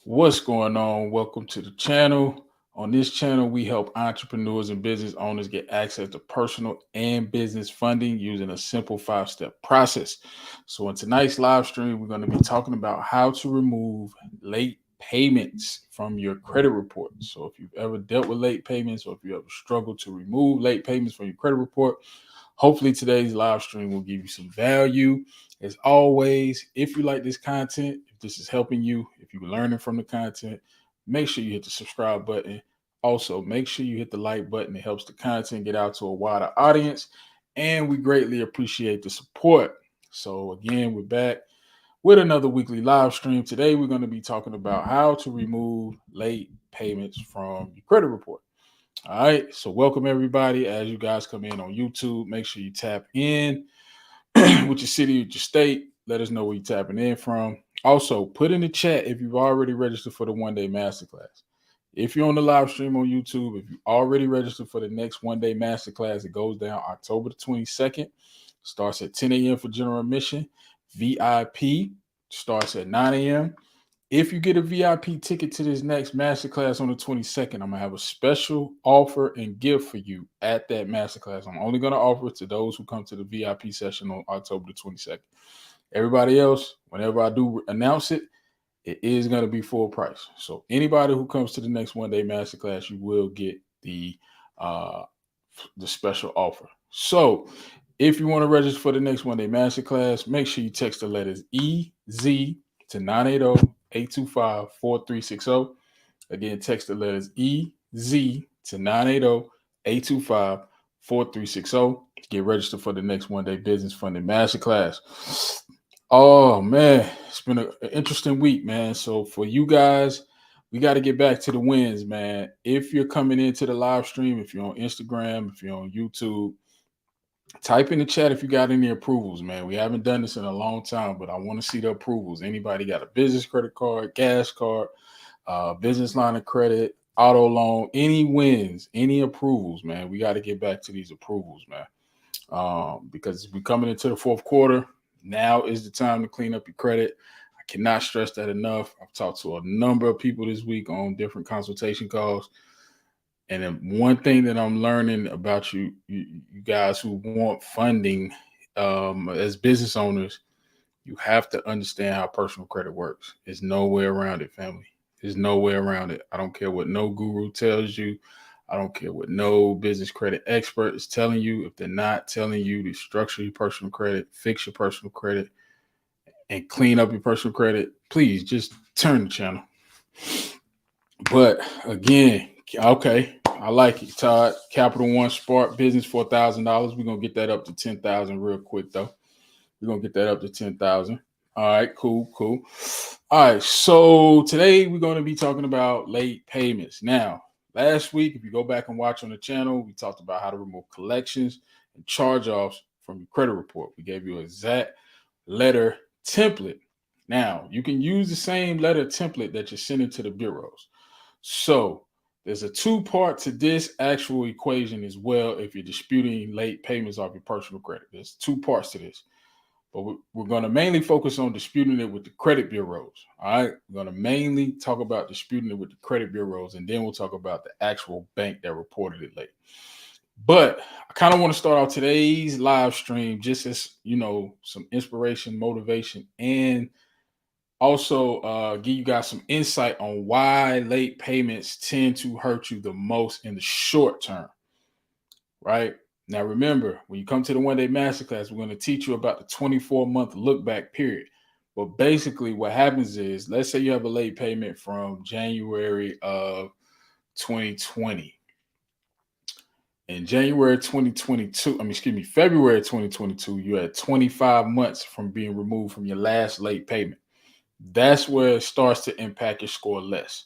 What's going on? Welcome to the channel. On this channel, we help entrepreneurs and business owners get access to personal and business funding using a simple 5-step process. So, in tonight's live stream, we're going to be talking about how to remove late payments from your credit report. So, if you've ever dealt with late payments or if you ever struggled to remove late payments from your credit report, hopefully today's live stream will give you some value. As always, if you like this content, if this is helping you, if you're learning from the content, make sure you hit the subscribe button. Also, make sure you hit the like button. It helps the content get out to a wider audience. And we greatly appreciate the support. So, again, we're back with another weekly live stream. Today, we're going to be talking about how to remove late payments from your credit report. All right. So, welcome everybody. As you guys come in on YouTube, make sure you tap in with your city, with your state. Let us know where you're tapping in from. Also, put in the chat if you've already registered for the one-day masterclass. If you're on the live stream on YouTube, if you already registered for the next one-day masterclass, it goes down October the 22nd. Starts at 10 a.m. for general admission. VIP starts at 9 a.m. If you get a VIP ticket to this next masterclass on the 22nd, I'm going to have a special offer and gift for you at that masterclass. I'm only going to offer it to those who come to the VIP session on October the 22nd. Everybody else, whenever I do announce it, it is going to be full price. So anybody who comes to the next one-day masterclass, you will get the special offer. So if you want to register for the next one-day masterclass, make sure you text the letters EZ to 980-825-4360. Again, text the letters EZ to 980-825-4360 to get registered for the next one-day business funding masterclass. Oh man, it's been an interesting week, man. So for you guys, we got to get back to the wins, man. If you're coming into the live stream, if you're on Instagram, if you're on YouTube, type in the chat if you got any approvals, man. We haven't done this in a long time, but I want to see the approvals. Anybody got a business credit card, gas card, business line of credit, auto loan, any wins, any approvals, man? We got to get back to these approvals, man. Because we're coming into the fourth quarter. Now is the time to clean up your credit. I cannot stress that enough. I've talked to a number of people this week on different consultation calls. And then one thing that I'm learning about you guys who want funding as business owners, you have to understand how personal credit works. There's no way around it, family. There's no way around it. I don't care what no guru tells you. I don't care what no business credit expert is telling you. If they're not telling you to structure your personal credit, fix your personal credit, and clean up your personal credit, please just turn the channel. But again, okay, I like it, Todd. Capital One Spark Business $4,000. We're gonna get that up to 10,000 real quick though. We're gonna get that up to 10,000. All right, cool. All right, so today we're gonna be talking about late payments. Now, last week, if you go back and watch on the channel, we talked about how to remove collections and charge-offs from your credit report. We gave you an exact letter template. Now, you can use the same letter template that you're sending to the bureaus. So there's a two-part to this actual equation as well if you're disputing late payments off your personal credit. There's two parts to this. But we're going to mainly focus on disputing it with the credit bureaus. All right. We're going to mainly talk about disputing it with the credit bureaus, and then we'll talk about the actual bank that reported it late. But I kind of want to start out today's live stream just as, some inspiration, motivation, and also give you guys some insight on why late payments tend to hurt you the most in the short term. Right? Now, remember, when you come to the one-day masterclass, we're going to teach you about the 24-month look-back period. But basically, what happens is, let's say you have a late payment from January of 2020. In January 2022, February 2022, you had 25 months from being removed from your last late payment. That's where it starts to impact your score less.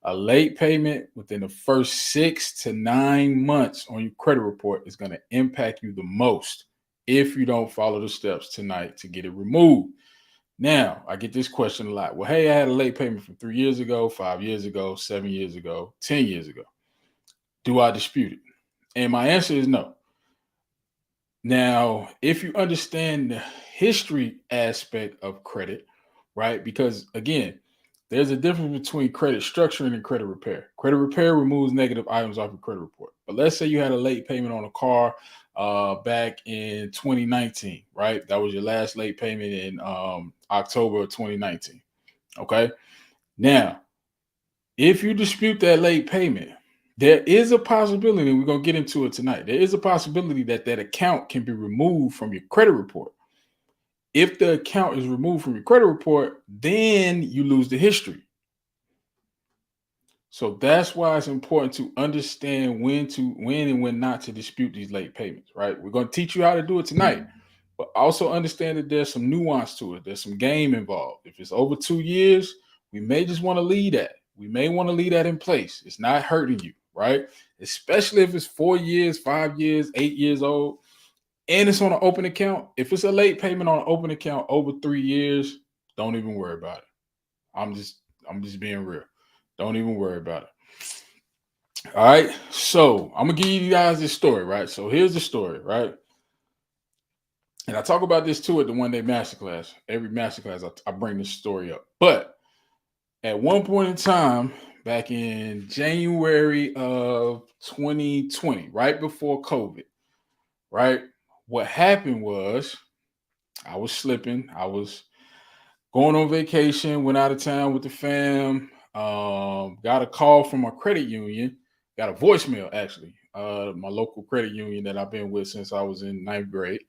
A late payment within the first 6 to 9 months on your credit report is going to impact you the most if you don't follow the steps tonight to get it removed. Now, I get this question a lot. Well, hey, I had a late payment from 3 years ago, 5 years ago, 7 years ago, 10 years ago. Do I dispute it? And my answer is no. Now, if you understand the history aspect of credit, right? Because again, There's a difference between credit structuring and credit repair. Credit repair removes negative items off your credit report. But let's say you had a late payment on a car back in 2019, right? That was your last late payment in October of 2019. Okay. Now, if you dispute that late payment, there is a possibility, and we're going to get into it tonight. There is a possibility that that account can be removed from your credit report. If the account is removed from your credit report, then you lose the history. So that's why it's important to understand when and when not to dispute these late payments, right? We're going to teach you how to do it tonight, but also understand that there's some nuance to it. There's some game involved. If it's over 2 years, we may just want to leave that. We may want to leave that in place. It's not hurting you, right? Especially if it's 4 years, 5 years, 8 years old, and it's on an open account. If it's a late payment on an open account over 3 years, don't even worry about it. I'm just being real. Don't even worry about it. All right. So I'm gonna give you guys this story, right? So here's the story, right? And I talk about this too at the one-day masterclass. Every masterclass, I bring this story up. But at one point in time, back in January of 2020, right before COVID, right? What happened was I was slipping. I was going on vacation, went out of town with the fam. Got a call from my credit union. Got a voicemail, actually. My local credit union that I've been with since I was in 9th grade.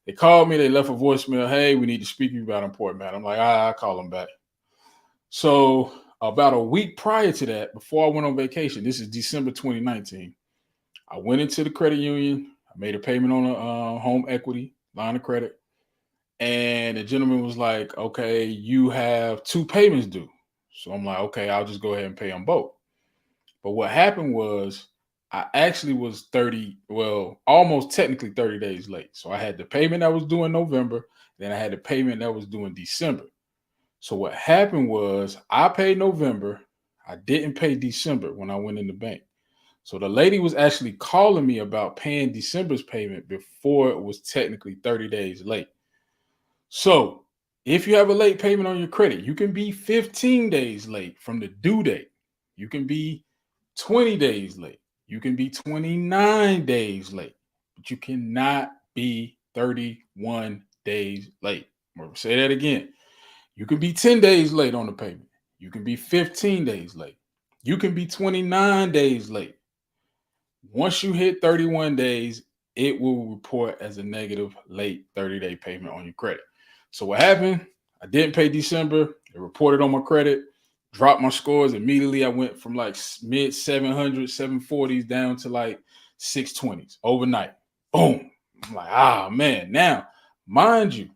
They called me. They left a voicemail. Hey, we need to speak to you about an important matter. I'm like, I'll call them back. So about a week prior to that, before I went on vacation, this is December 2019, I went into the credit union. I made a payment on a home equity line of credit. And the gentleman was like, okay, you have 2 payments due. So I'm like, okay, I'll just go ahead and pay them both. But what happened was I actually was almost technically 30 days late. So I had the payment that was due in November. Then I had the payment that was due in December. So what happened was I paid November. I didn't pay December when I went in the bank. So the lady was actually calling me about paying December's payment before it was technically 30 days late. So if you have a late payment on your credit, you can be 15 days late from the due date. You can be 20 days late. You can be 29 days late, but you cannot be 31 days late. I'm going to say that again. You can be 10 days late on the payment. You can be 15 days late. You can be 29 days late. Once you hit 31 days, it will report as a negative late 30-day payment on your credit. So what happened? I didn't pay December. It reported on my credit, dropped my scores immediately. I went from like mid 700s, 740s down to like 620s overnight. Boom. I'm like, man. Now, mind you,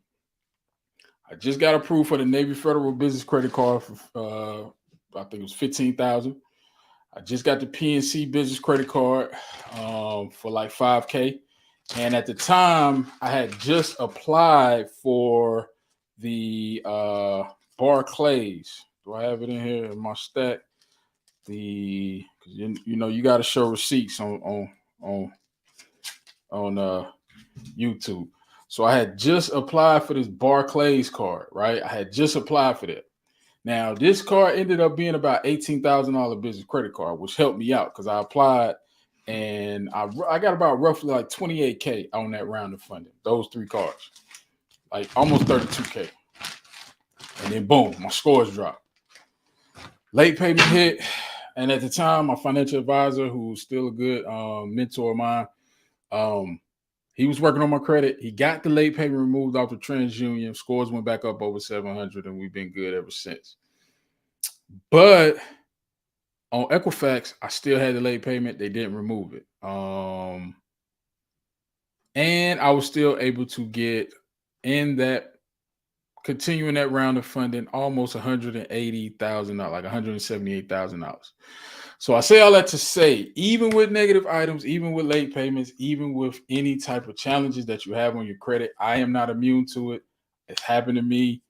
I just got approved for the Navy Federal Business Credit Card for I think it was $15,000. I just got the PNC Business Credit Card for like $5K. And at the time, I had just applied for the Barclays. Do I have it in here in my stack? You got to show receipts on YouTube. So I had just applied for this Barclays card, right? I had just applied for that. Now, this card ended up being about $18,000 business credit card, which helped me out because I applied and I got about roughly like 28K on that round of funding, those 3 cards, like almost 32K. And then boom, my scores dropped. Late payment hit. And at the time, my financial advisor, who's still a good mentor of mine, he was working on my credit. He got the late payment removed off the TransUnion. Scores went back up over 700, and we've been good ever since. But on Equifax, I still had the late payment. They didn't remove it. And I was still able to get continuing that round of funding, almost $180,000, like $178,000. So I say all that to say, even with negative items, even with late payments, even with any type of challenges that you have on your credit, I am not immune to it. It's happened to me.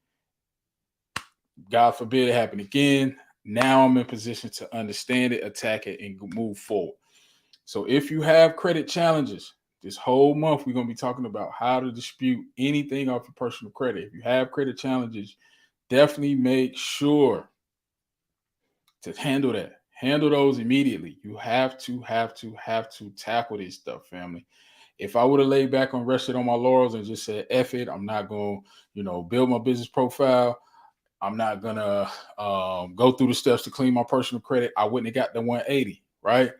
God forbid it happen again. Now I'm in position to understand it, attack it, and move forward. So if you have credit challenges, this whole month we're going to be talking about how to dispute anything off your personal credit. If you have credit challenges, definitely make sure to handle that. Handle those immediately. You have to tackle this stuff, family. If I would have laid back and rested on my laurels and just said, F it, I'm not going to, build my business profile. I'm not going to go through the steps to clean my personal credit. I wouldn't have got the 180, right?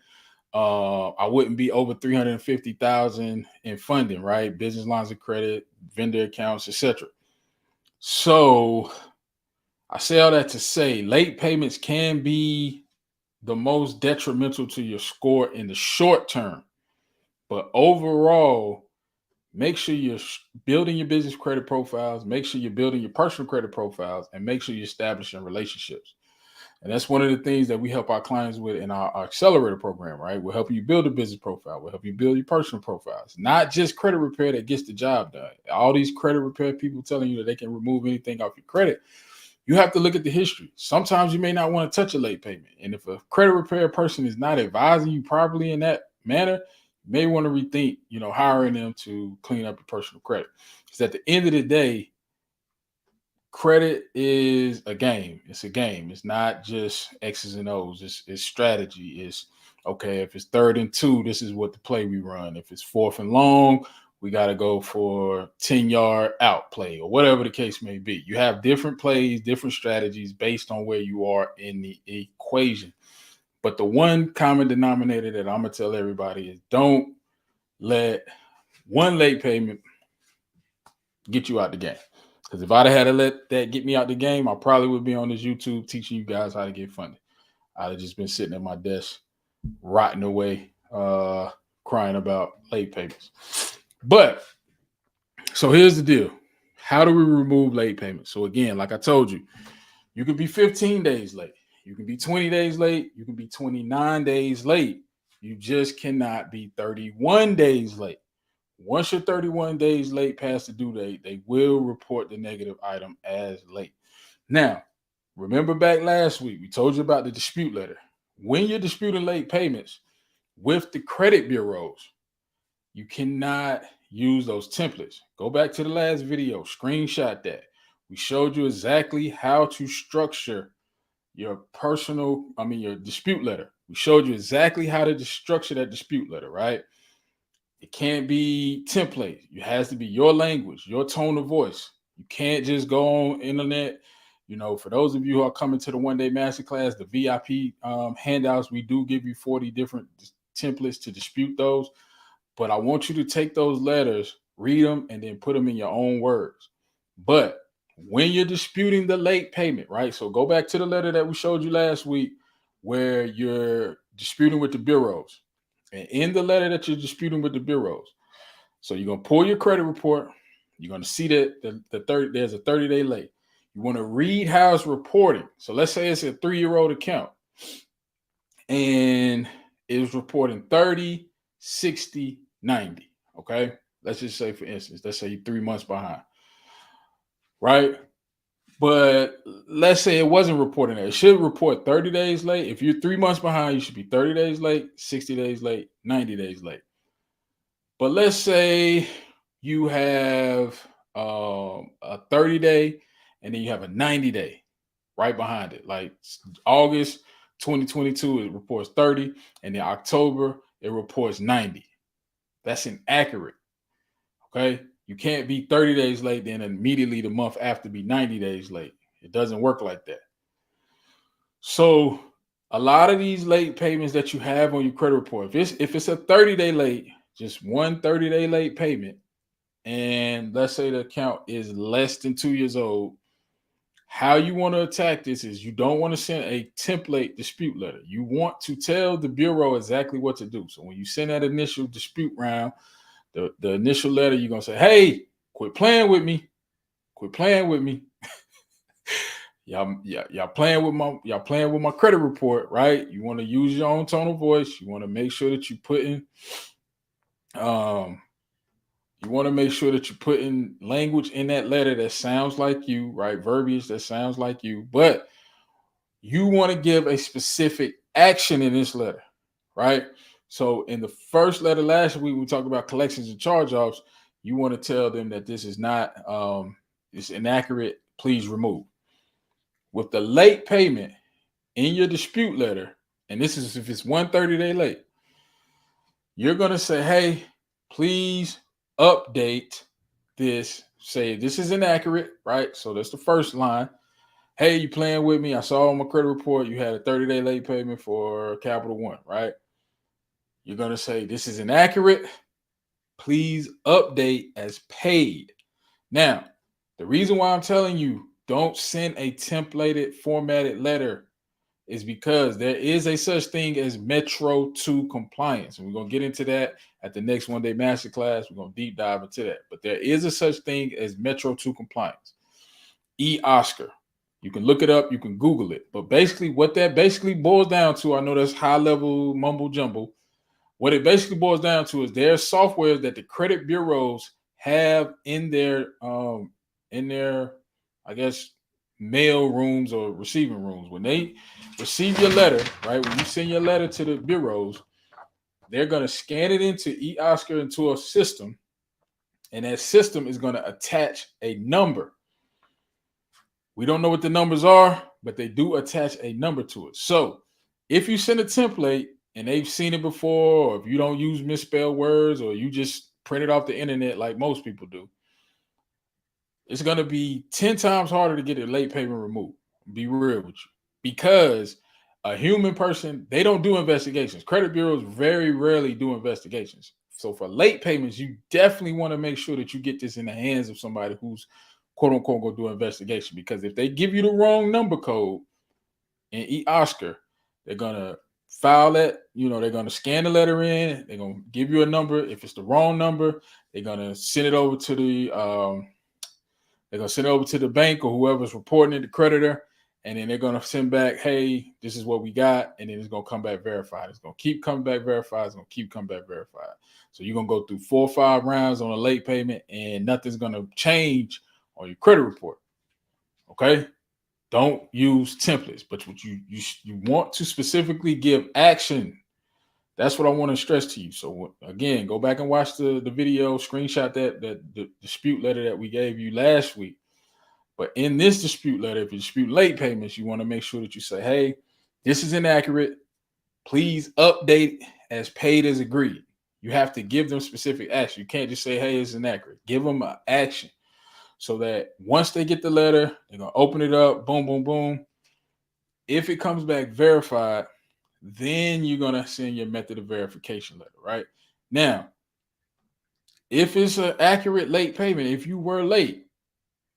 I wouldn't be over 350,000 in funding, right? Business lines of credit, vendor accounts, etc. So I say all that to say late payments can be the most detrimental to your score in the short term. But overall, make sure you're building your business credit profiles, make sure you're building your personal credit profiles, and make sure you're establishing relationships. And that's one of the things that we help our clients with in our accelerator program, right? We'll help you build a business profile. We'll help you build your personal profiles. Not just credit repair that gets the job done. All these credit repair people telling you that they can remove anything off your credit. You have to look at the history. Sometimes you may not want to touch a late payment. And if a credit repair person is not advising you properly in that manner, you may want to rethink, hiring them to clean up your personal credit. Because at the end of the day, credit is a game. It's a game. It's not just X's and O's. It's strategy. It's okay. If it's 3rd and 2, this is what the play we run. If it's 4th and long, we got to go for 10-yard out play or whatever the case may be. You have different plays, different strategies based on where you are in the equation. But the one common denominator that I'm going to tell everybody is don't let one late payment get you out the game. Because if I'd have had to let that get me out the game, I probably would be on this YouTube teaching you guys how to get funded. I'd have just been sitting at my desk, rotting away, crying about late payments. But so here's the deal. How do we remove late payments? So again, like I told you, you can be 15 days late. You can be 20 days late. You can be 29 days late. You just cannot be 31 days late. Once you're 31 days late past the due date, they will report the negative item as late. Now, remember back last week, we told you about the dispute letter. When you're disputing late payments with the credit bureaus, you cannot use those templates. Go back to the last video, screenshot that. We showed you exactly how to structure your dispute letter. We showed you exactly how to structure that dispute letter, right? It can't be template. It has to be your language, your tone of voice. You can't just go on internet. For those of you who are coming to the one-day masterclass, the VIP handouts, we do give you 40 different templates to dispute those. But I want you to take those letters, read them, and then put them in your own words. But when you're disputing the late payment, right? So go back to the letter that we showed you last week where you're disputing with the bureaus. And in the letter that you're disputing with the bureaus, so you're going to pull your credit report. You're going to see that there's a 30-day late. You want to read how it's reporting. So let's say it's a 3-year-old account. And it was reporting 30, 60, 90. Okay. Let's just say, for instance, let's say you're 3 months behind. Right. But let's say it wasn't reporting that. It should report 30 days late. If you're 3 months behind, you should be 30 days late, 60 days late, 90 days late. But let's say you have a 30-day and then you have a 90-day right behind it. Like August 2022, it reports 30, and then October, it reports 90. That's inaccurate. Okay. You can't be 30 days late, then immediately the month after be 90 days late. It doesn't work like that. So a lot of these late payments that you have on your credit report, if it's a 30-day late, just one 30-day late payment, and let's say the account is less than 2 years old, how you want to attack this is you don't want to send a template dispute letter. You want to tell the bureau exactly what to do. So when you send that initial dispute round, the initial letter, you're going to say, hey, quit playing with me. Quit playing with me. Y'all playing with my credit report, right? You want to use your own tone of voice. You want to make sure that you're putting language in that letter that sounds like you, right? Verbiage that sounds like you, but you want to give a specific action in this letter, right? So in the first letter last week, we talked about collections and charge-offs. You want to tell them that this is not, it's inaccurate. Please remove. With the late payment in your dispute letter, and this is if it's 130 day late, you're going to say, hey, please update this. Say this is inaccurate, right? So that's the first line. Hey, you playing with me? I saw on my credit report you had a 30-day late payment for Capital One, right? You're going to say this is inaccurate. Please update as paid. Now, the reason why I'm telling you don't send a templated formatted letter is because there is a such thing as Metro 2 compliance. And we're going to get into that at the next one-day masterclass. We're going to deep dive into that. But there is a such thing as Metro 2 compliance. Oscar. You can look it up. You can Google it. But basically what that basically boils down to, I know that's high-level mumble jumble. What it basically boils down to is there's software that the credit bureaus have in their, I guess, mail rooms or receiving rooms. When they receive your letter, right? When you send your letter to the bureaus, they're going to scan it into eOscar into a system, and that system is going to attach a number. We don't know what the numbers are, but they do attach a number to it. So if you send a template and they've seen it before, or if you don't use misspelled words, or you just print it off the internet like most people do, it's going to be 10 times harder to get a late payment removed. Be real with you. Because a human person, they don't do investigations. Credit bureaus very rarely do investigations. So for late payments, you definitely want to make sure that you get this in the hands of somebody who's quote unquote going to do an investigation. Because if they give you the wrong number code in eOscar, they're going to file that, they're going to scan the letter in, they're going to give you a number. If it's the wrong number, they're going to send it over to the bank or whoever's reporting it, the creditor, and then they're going to send back, hey, this is what we got, and then it's going to come back verified. It's going to keep coming back verified. It's going to keep coming back verified. So you're going to go through 4 or 5 rounds on a late payment, and nothing's going to change on your credit report. Okay? Don't use templates, but what you want to specifically give action. That's what I want to stress to you. So again, go back and watch the video, screenshot the dispute letter that we gave you last week. But in this dispute letter, if you dispute late payments, you want to make sure that you say, hey, this is inaccurate. Please update as paid as agreed. You have to give them specific action. You can't just say, hey, it's inaccurate. Give them an action so that once they get the letter, they're going to open it up, boom, boom, boom. If it comes back verified, then you're going to send your method of verification letter, right? Now, if it's an accurate late payment, if you were late,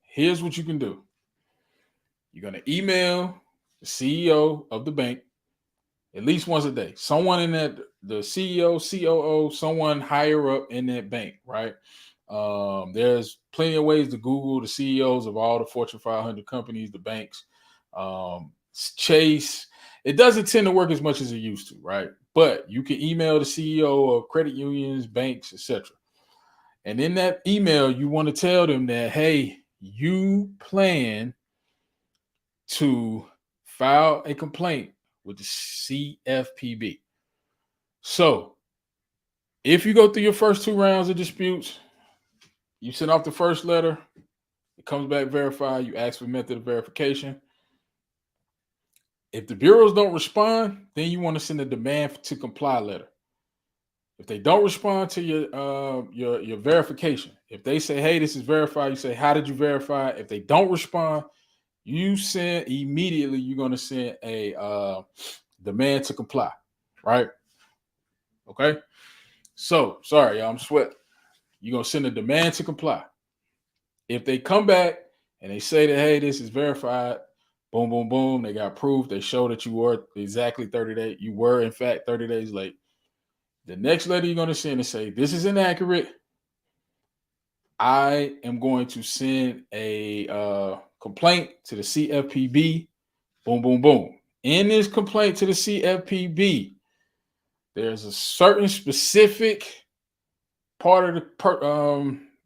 here's what you can do. You're going to email the CEO of the bank at least once a day. Someone in that, the CEO, COO, someone higher up in that bank, right? There's plenty of ways to Google the CEOs of all the Fortune 500 companies, the banks, Chase. It doesn't tend to work as much as it used to, right? But you can email the CEO of credit unions, banks, etc. And in that email, you want to tell them that, hey, you plan to file a complaint with the CFPB. So if you go through your first 2 rounds of disputes, you send off the first letter, it comes back verified, you ask for method of verification. If the bureaus don't respond, then you want to send a demand to comply letter. If they don't respond to your verification, if they say, hey, this is verified, you say, how did you verify? If they don't respond, you send immediately, you're going to send a demand to comply, right? Okay. So, sorry, y'all, I'm sweating. You're going to send a demand to comply. If they come back and they say that, hey, this is verified, boom, boom, boom, they got proof, they show that you were exactly 30 days, you were in fact 30 days late. The next letter you're going to send and say, this is inaccurate. I am going to send a complaint to the CFPB. Boom, boom, boom. In this complaint to the CFPB, there's a certain specific part of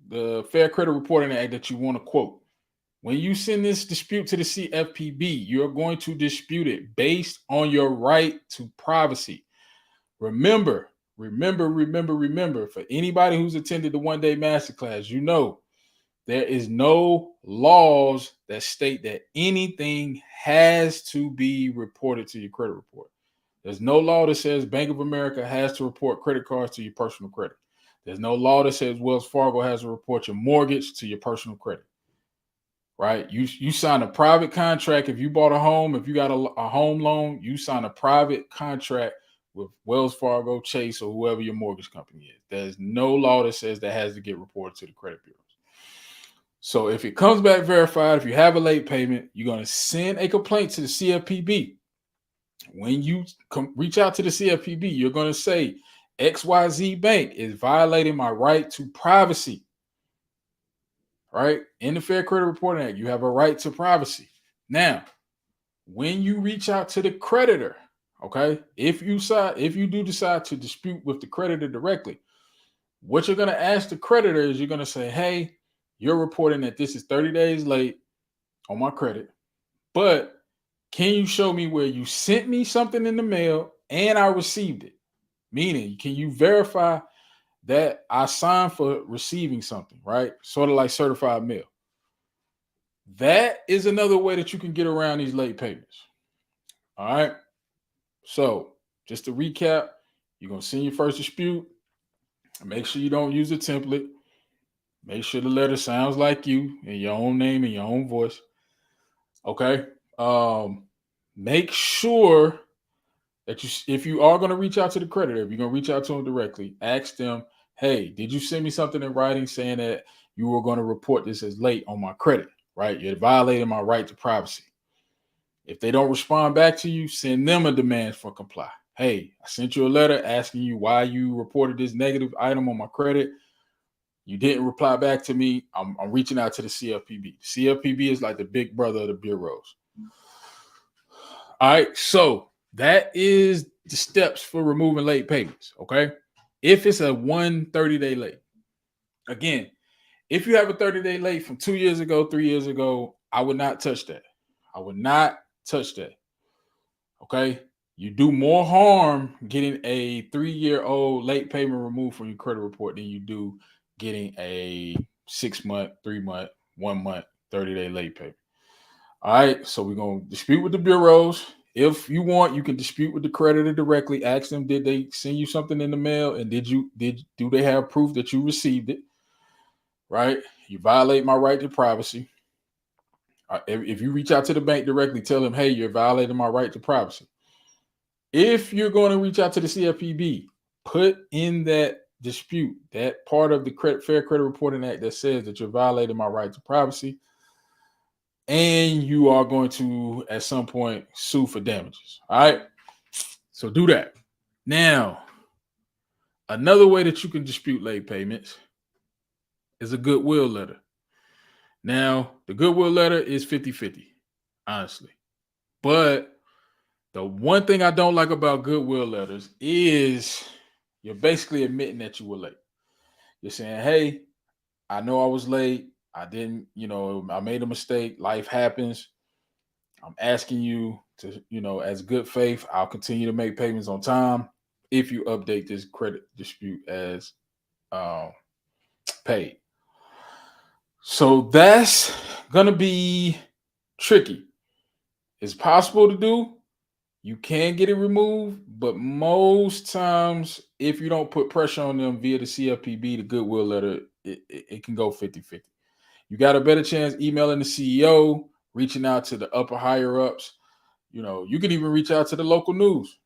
the Fair Credit Reporting Act that you want to quote. When you send this dispute to the CFPB, you're going to dispute it based on your right to privacy. Remember, for anybody who's attended the one-day masterclass, you know There is no laws that state that anything has to be reported to your credit report. There's no law that says Bank of America has to report credit cards to your personal credit. There's no law that says Wells Fargo has to report your mortgage to your personal credit. Right? You sign a private contract. If you bought a home, if you got a home loan, you sign a private contract with Wells Fargo, Chase, or whoever your mortgage company is. There's no law that says that has to get reported to the credit bureaus. So if it comes back verified, if you have a late payment, you're going to send a complaint to the CFPB. When you reach out to the CFPB, you're going to say XYZ Bank is violating my right to privacy. Right? In the Fair Credit Reporting Act, you have a right to privacy. Now, when you reach out to the creditor, okay, if you do decide to dispute with the creditor directly, what you're going to ask the creditor is you're going to say, hey, you're reporting that this is 30 days late on my credit, but can you show me where you sent me something in the mail and I received it? Meaning, can you verify that I signed for receiving something, right? Sort of like certified mail. That is another way that you can get around these late payments. All right. So just to recap, you're going to send your first dispute. Make sure you don't use a template. Make sure the letter sounds like you in your own name and your own voice. Okay. Make sure that if you are going to reach out to the creditor, if you're going to reach out to them directly, ask them, hey, did you send me something in writing saying that you were going to report this as late on my credit, right? You're violating my right to privacy. If they don't respond back to you, send them a demand for comply. Hey, I sent you a letter asking you why you reported this negative item on my credit. You didn't reply back to me. I'm reaching out to the CFPB. CFPB is like the big brother of the bureaus. All right, so that is the steps for removing late payments, okay? If it's a 30-day late. Again, if you have a 30-day late from 2 years ago, 3 years ago, I would not touch that. I would not touch that, okay? You do more harm getting a 3-year-old late payment removed from your credit report than you do getting a 6-month, 3-month, 1 month, 30-day late payment. All right, so we're going to dispute with the bureaus. If you want, you can dispute with the creditor directly. Ask them, did they send you something in the mail? And do they have proof that you received it? Right? You violate my right to privacy. If you reach out to the bank directly, tell them, hey, you're violating my right to privacy. If you're going to reach out to the CFPB, put in that dispute, that part of the Fair Credit Reporting Act that says that you're violating my right to privacy. And you are going to, at some point, sue for damages. All right. So do that. Now, another way that you can dispute late payments is a Goodwill letter. Now, the Goodwill letter is 50-50, honestly. But the one thing I don't like about Goodwill letters is you're basically admitting that you were late. You're saying, hey, I know I was late. I didn't, I made a mistake. Life happens. I'm asking you to, as good faith, I'll continue to make payments on time if you update this credit dispute as paid. So that's going to be tricky. It's possible to do. You can get it removed, but most times, if you don't put pressure on them via the CFPB, the Goodwill letter, it can go 50-50. You got a better chance emailing the CEO, reaching out to the upper higher ups. You can even reach out to the local news.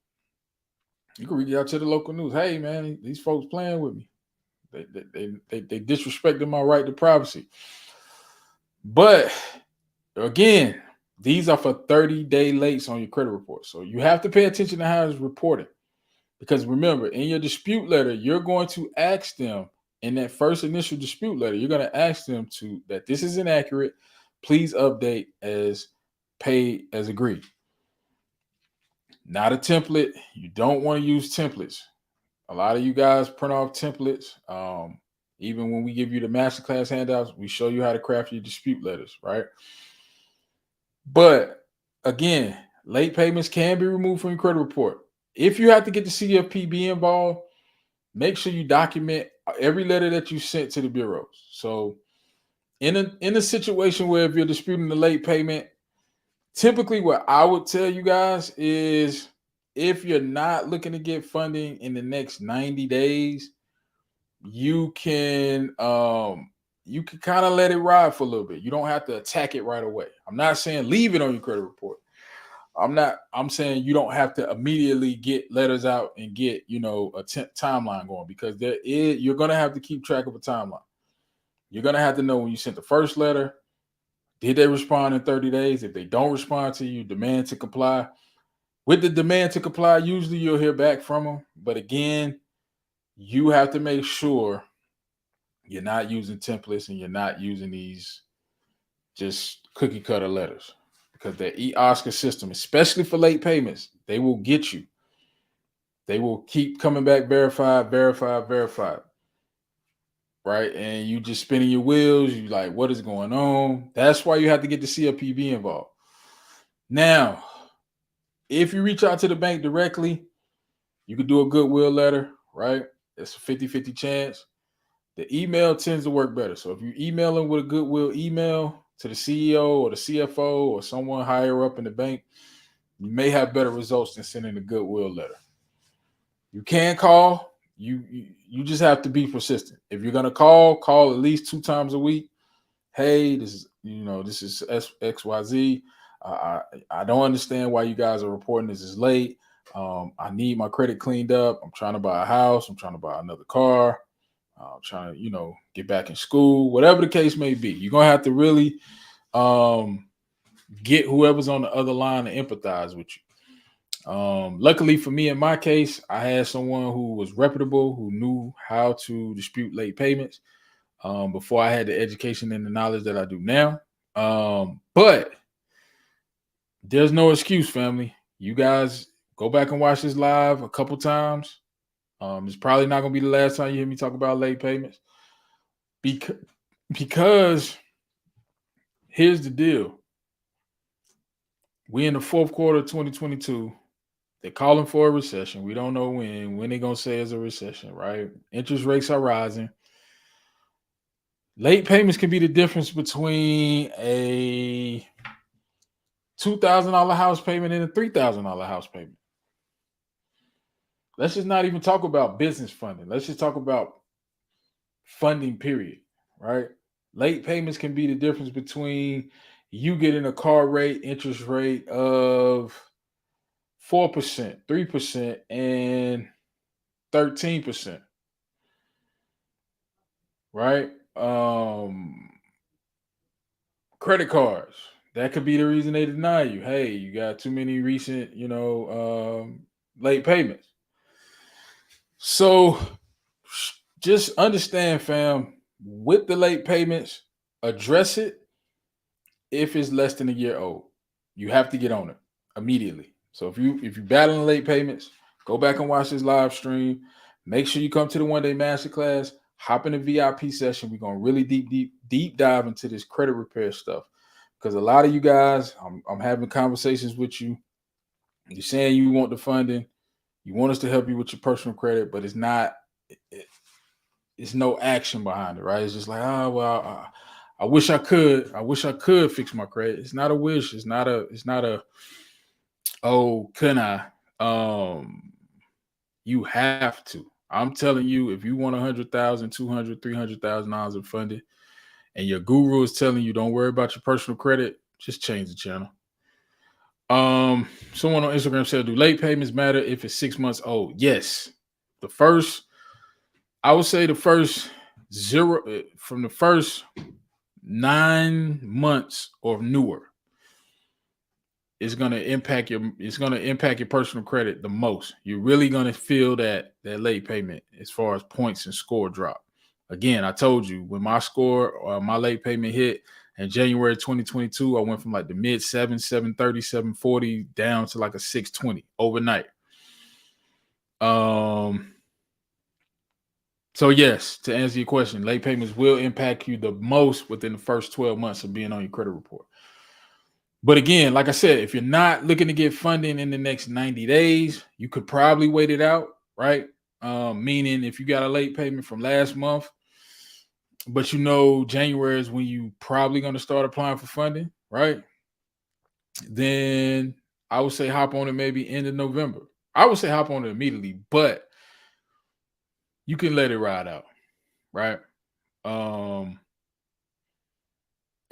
You can reach out to the local news. Hey, man, these folks playing with me. They disrespected my right to privacy. But again, these are for 30-day lates on your credit report. So you have to pay attention to how it's reported. Because remember, in your dispute letter, you're going to ask them in that first initial dispute letter, you're going to ask them that this is inaccurate. Please update as paid as agreed. Not a template. You don't want to use templates. A lot of you guys print off templates. Even when we give you the masterclass handouts, we show you how to craft your dispute letters, right? But again, late payments can be removed from your credit report. If you have to get the CFPB involved, make sure you document every letter that you sent to the bureaus. So in a situation where if you're disputing the late payment, typically what I would tell you guys is if you're not looking to get funding in the next 90 days, you can kind of let it ride for a little bit. You don't have to attack it right away. I'm not saying leave it on your credit report. I'm saying you don't have to immediately get letters out and get, a timeline going, because you're going to have to keep track of a timeline. You're going to have to know when you sent the first letter, did they respond in 30 days? If they don't respond to you, demand to comply. With the demand to comply, usually you'll hear back from them. But again, you have to make sure you're not using templates and you're not using these just cookie cutter letters, because the Oscar system, especially for late payments, they will get you. They will keep coming back, verified. Right? And you just spinning your wheels. You like, what is going on? That's why you have to get the CFPB involved. Now, if you reach out to the bank directly, you could do a Goodwill letter, right? It's a 50-50 chance. The email tends to work better. So if you email them with a Goodwill email to the CEO or the CFO or someone higher up in the bank, you may have better results than sending a Goodwill letter. You can call. You just have to be persistent. If you're gonna call at least 2 times a week. Hey, this is XYZ. I don't understand why you guys are reporting this is late. I need my credit cleaned up. I'm trying to buy a house. I'm trying to buy another car. I'm trying to, get back in school. Whatever the case may be, you're gonna have to really get whoever's on the other line to empathize with you. Luckily for me, in my case, I had someone who was reputable, who knew how to dispute late payments before I had the education and the knowledge that I do now. But there's no excuse, family. You guys go back and watch this live a couple times. It's probably not going to be the last time you hear me talk about late payments. Because here's the deal. We in the fourth quarter of 2022. They're calling for a recession. We don't know when they're going to say it's a recession, right? Interest rates are rising. Late payments can be the difference between a $2,000 house payment and a $3,000 house payment. Let's just not even talk about business funding. Let's just talk about funding, period, right? Late payments can be the difference between you getting a car rate, interest rate of 4%, 3%, and 13%, right? Credit cards, that could be the reason they deny you. Hey, you got too many recent, late payments. So just understand, fam, with the late payments, address it if it's less than a year old. You have to get on it immediately. So if you're battling late payments, go back and watch this live stream. Make sure you come to the one-day masterclass. Hop in the VIP session. We're going to really deep dive into this credit repair stuff, because a lot of you guys, I'm having conversations with you. You're saying you want the funding. You want us to help you with your personal credit, but it's no action behind it, right? It's just like, I wish I could. I wish I could fix my credit. It's not a wish. It's not a oh, can I? You have to. I'm telling you, if you want $100,000, $200,000, $300,000 in funding, and your guru is telling you don't worry about your personal credit, just change the channel. Someone on Instagram said, do late payments matter if it's 6 months old? Yes. I would say the first 9 months or newer is going to impact your personal credit the most. You're really going to feel that late payment as far as points and score drop. Again, I told you, when my late payment hit in January 2022, I went from like the mid 730, 740 down to like a 620 overnight. So yes, to answer your question, late payments will impact you the most within the first 12 months of being on your credit report. But again, like I said, if you're not looking to get funding in the next 90 days, you could probably wait it out, right? Meaning if you got a late payment from last month but January is when you probably going to start applying for funding, right? Then I would say hop on it maybe end of November. I would say hop on it immediately, but you can let it ride out, right? And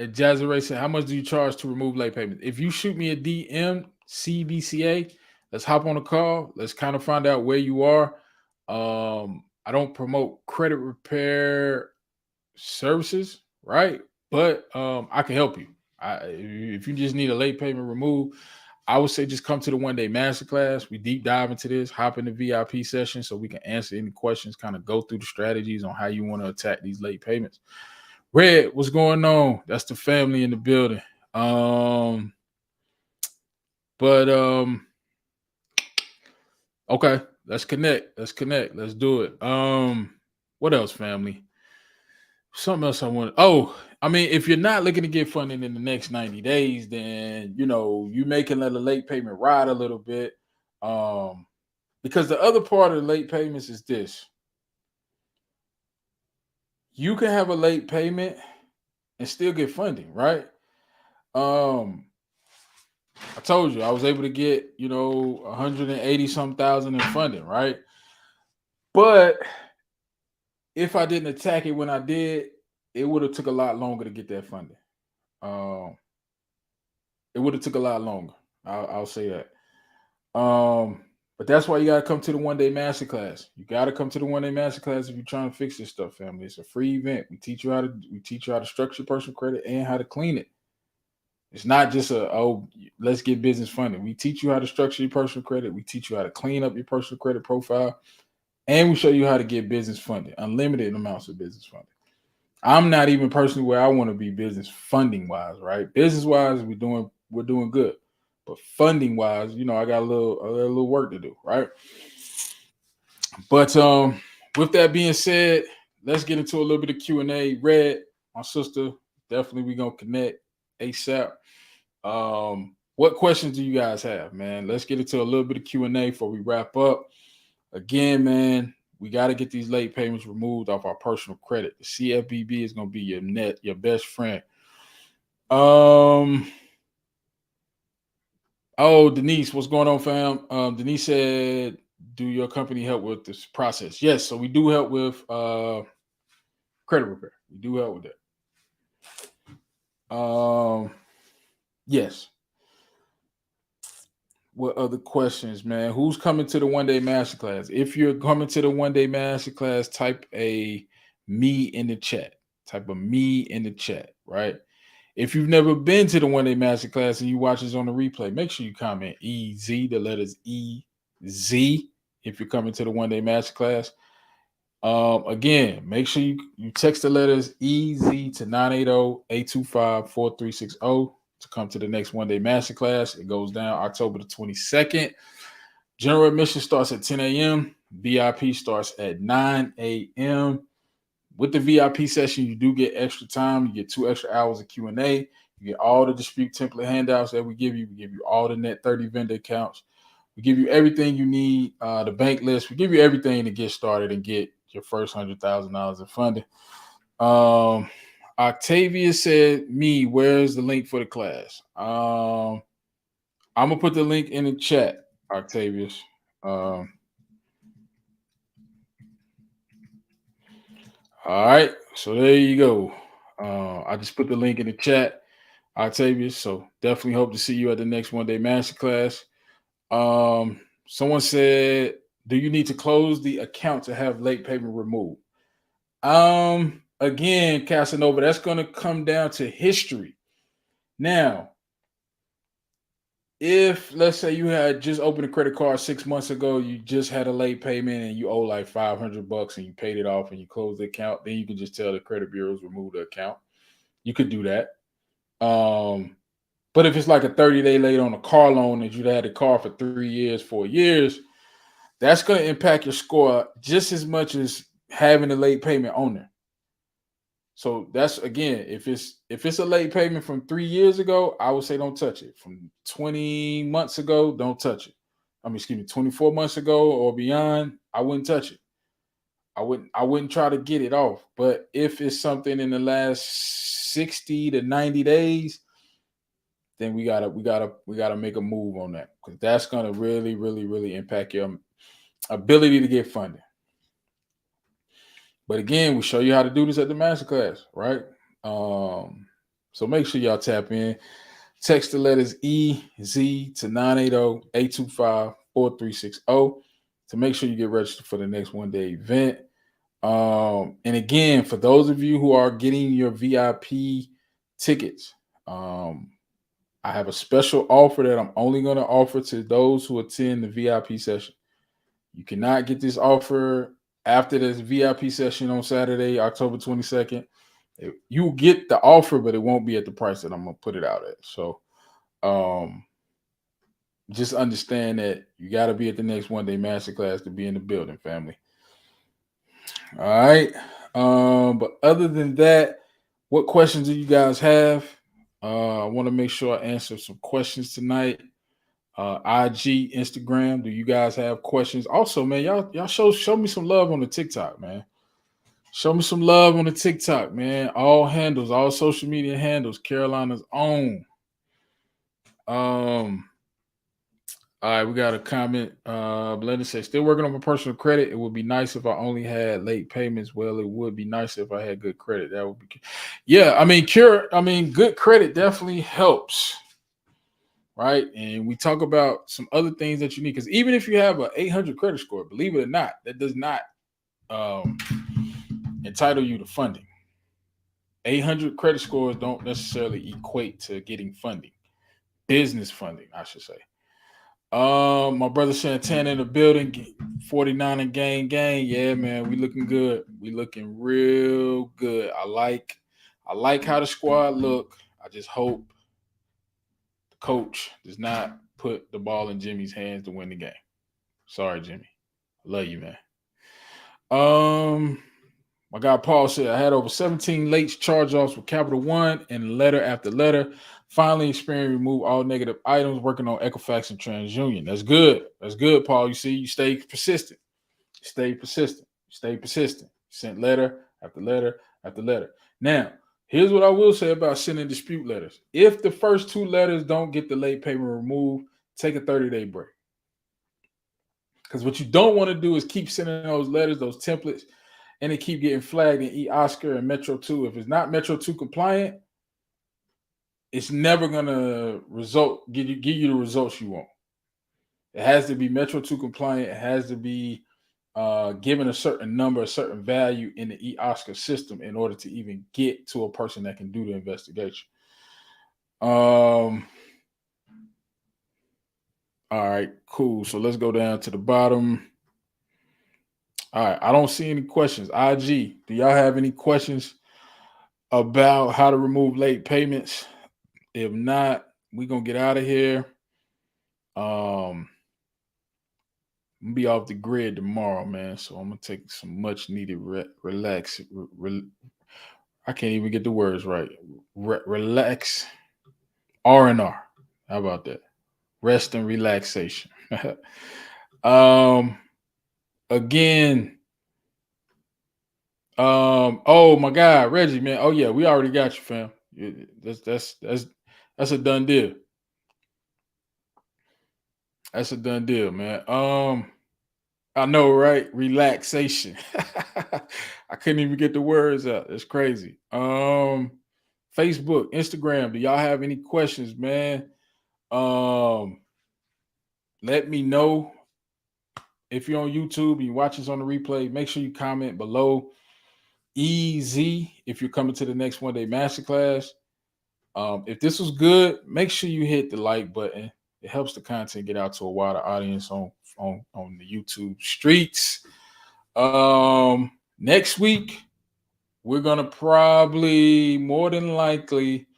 Jazzy said, how much do you charge to remove late payments? If you shoot me a DM, CBCA, let's hop on a call. Let's kind of find out where you are. I don't promote credit repair services, right? But I can help you. If you just need a late payment removed, I would say just come to the one-day masterclass. We deep dive into this, hop in the VIP session so we can answer any questions, kind of go through the strategies on how you want to attack these late payments. Red, what's going on? That's the family in the building. Okay, let's connect. Let's do it. What else, family? Something else I want. I mean, if you're not looking to get funding in the next 90 days, then you may can let a late payment ride a little bit. Because the other part of the late payments is this. You can have a late payment and still get funding, right? I told you I was able to get 180 some thousand in funding, right? But if I didn't attack it when I did, it would have took a lot longer to get that funding. It would have took a lot longer. I'll say that. But that's why you gotta come to the one-day masterclass. You gotta come to the one-day masterclass if you're trying to fix this stuff, family. It's a free event. We teach you how to structure personal credit and how to clean it. It's not just let's get business funding. We teach you how to structure your personal credit. We teach you how to clean up your personal credit profile. And we show you how to get business funding, unlimited amounts of business funding. I'm not even personally where I want to be business funding wise, right? Business wise, we're doing good. But funding wise, I got a little work to do, right? But with that being said, let's get into a little bit of Q&A. Red, my sister, definitely we gonna connect ASAP. What questions do you guys have, man? Let's get into a little bit of Q&A before we wrap up. Again, man, we got to get these late payments removed off our personal credit. The CFPB is going to be your best friend. Denise, what's going on, fam? Denise said, do your company help with this process? Yes, so we do help with credit repair. We do help with that. Yes. What other questions, man? Who's coming to the one-day masterclass? If you're coming to the one-day masterclass, type a me in the chat. Type a me in the chat, right? If you've never been to the one-day masterclass and you watch this on the replay, make sure you comment EZ, the letters EZ, if you're coming to the one-day masterclass. Again, make sure you text the letters EZ to 980-825-4360 to come to the next one-day masterclass. It goes down October the 22nd. General admission starts at 10 a.m. VIP starts at 9 a.m. With the VIP session, you do get extra time. You get 2 extra hours of Q&A. You get all the dispute template handouts that we give you. We give you all the net 30 vendor accounts. We give you everything you need, the bank list. We give you everything to get started and get your first $100,000 in funding. Octavia said, where's the link for the class? I'm going to put the link in the chat, Octavius. All right, so there you go. I just put the link in the chat, Octavius. So definitely hope to see you at the next one-day masterclass. Someone said, do you need to close the account to have late payment removed? Again, Casanova, that's going to come down to history. Now, if let's say you had just opened a credit card 6 months ago, you just had a late payment and you owe like $500 and you paid it off and you closed the account, then you can just tell the credit bureaus remove the account. You could do that. But if it's like a 30-day late on a car loan that you'd had the car for 3 years, 4 years, that's going to impact your score just as much as having a late payment on there. So that's, again, if it's a late payment from 3 years ago, I would say don't touch it. From 20 months ago, don't touch it. 24 months ago or beyond, I wouldn't touch it. I wouldn't try to get it off. But if it's something in the last 60 to 90 days, then we gotta make a move on that, because that's gonna really, really, really impact your ability to get funding. But again, we show you how to do this at the masterclass, right? So make sure y'all tap in. Text the letters EZ to 980-825-4360 to make sure you get registered for the next one-day event. And again, for those of you who are getting your VIP tickets, I have a special offer that I'm only going to offer to those who attend the VIP session. You cannot get this offer after this VIP session on Saturday, October 22nd. You get the offer, but it won't be at the price that I'm going to put it out at. So just understand that you got to be at the next one-day masterclass to be in the building, family. All right. But other than that, what questions do you guys have? I want to make sure I answer some questions tonight. IG, Instagram, do you guys have questions? Also, man, y'all show me some love on the TikTok, man. Show me some love on the TikTok, man. All handles, all social media handles, Carolina's own. All right, we got a comment. Blendon says, still working on my personal credit. It would be nice if I only had late payments. Well, it would be nice if I had good credit. That would be, yeah. I mean, good credit definitely helps, right? And we talk about some other things that you need, because even if you have an 800 credit score, believe it or not, that does not entitle you to funding. 800 credit scores don't necessarily equate to getting funding, business funding, I should say. My brother Santana in the building, 49 and gang. Yeah, man, we looking good. We looking real good. I like how the squad look. I just hope the coach does not put the ball in Jimmy's hands to win the game. Sorry, Jimmy. I love you, man. My guy Paul said, I had over 17 late charge-offs with Capital One and letter after letter. Finally experienced remove all negative items, working on Equifax and TransUnion. That's good. That's good, Paul. You see, you stay persistent. Stay persistent. Stay persistent. Sent letter after letter after letter. Now, here's what I will say about sending dispute letters. If the first two letters don't get the late payment removed, take a 30-day break. Because what you don't want to do is keep sending those letters, those templates, and they keep getting flagged in eOscar and Metro 2. If it's not Metro 2 compliant, it's never going to give you the results you want. It has to be Metro 2 compliant. It has to be given a certain number, a certain value in the eOscar system in order to even get to a person that can do the investigation. All right, cool. So let's go down to the bottom. All right, I don't see any questions. IG, do y'all have any questions about how to remove late payments? If not, we're going to get out of here. I'm going to be off the grid tomorrow, man. So I'm going to take some much needed relax. I can't even get the words right. Relax. R&R. How about that? Rest and relaxation. Again, oh my God, Reggie, man. Oh yeah, we already got you, fam. That's a done deal. That's a done deal, man. I know, right? Relaxation. I couldn't even get the words out. It's crazy. Facebook, Instagram. Do y'all have any questions, man? Let me know. If you're on YouTube and you watch us on the replay, make sure you comment below. Easy if you're coming to the next one-day masterclass. If this was good, make sure you hit the like button. It helps the content get out to a wider audience on the YouTube streets. Next week, we're gonna probably, more than likely,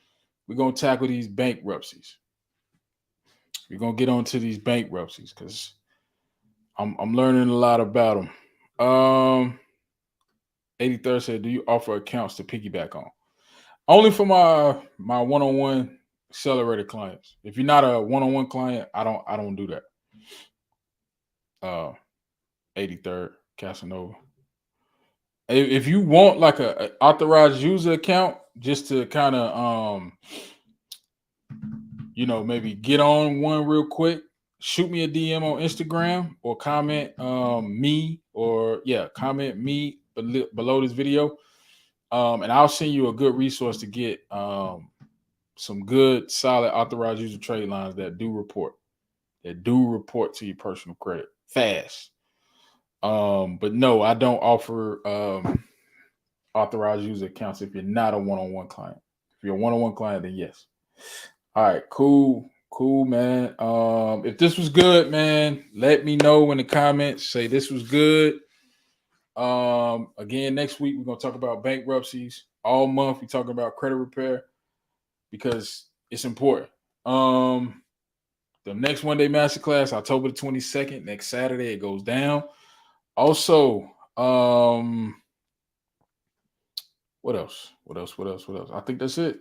we're gonna tackle these bankruptcies. We're gonna get onto these bankruptcies because I'm learning a lot about them. 83rd said, do you offer accounts to piggyback on? Only for my one-on-one accelerator clients. If you're not a one-on-one client, I don't do that. 83rd Casanova. if you want like a authorized user account just to kind of maybe get on one real quick, shoot me a DM on Instagram or comment comment me below this video. And I'll send you a good resource to get some good, solid authorized user trade lines that do report to your personal credit fast. But no, I don't offer authorized user accounts if you're not a one-on-one client. If you're a one-on-one client, then yes. All right, cool, man. If this was good, man, let me know in the comments. Say this was good. Again, next week we're gonna talk about bankruptcies. All month we talking about credit repair because it's important. The next one day masterclass, October the 22nd, next Saturday, it goes down. Also, what else? I think that's it.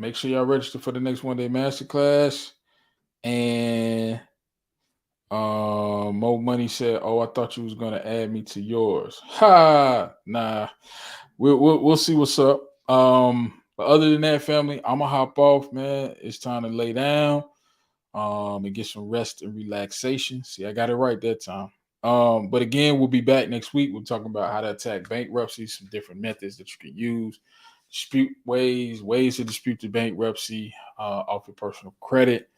Make sure y'all register for the next one day masterclass. And Mo Money said, "Oh, I thought you was gonna add me to yours." Ha, nah. We'll see what's up. But other than that, family, I'ma hop off, man. It's time to lay down. And get some rest and relaxation. See, I got it right that time. But again, we'll be back next week. We're talking about how to attack bankruptcy, some different methods that you can use, dispute ways to dispute the bankruptcy off your personal credit.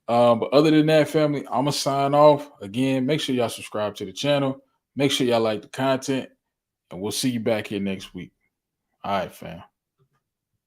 But other than that, family, I'm gonna sign off. Again, make sure y'all subscribe to the channel. Make sure y'all like the content, and we'll see you back here next week. All right, fam.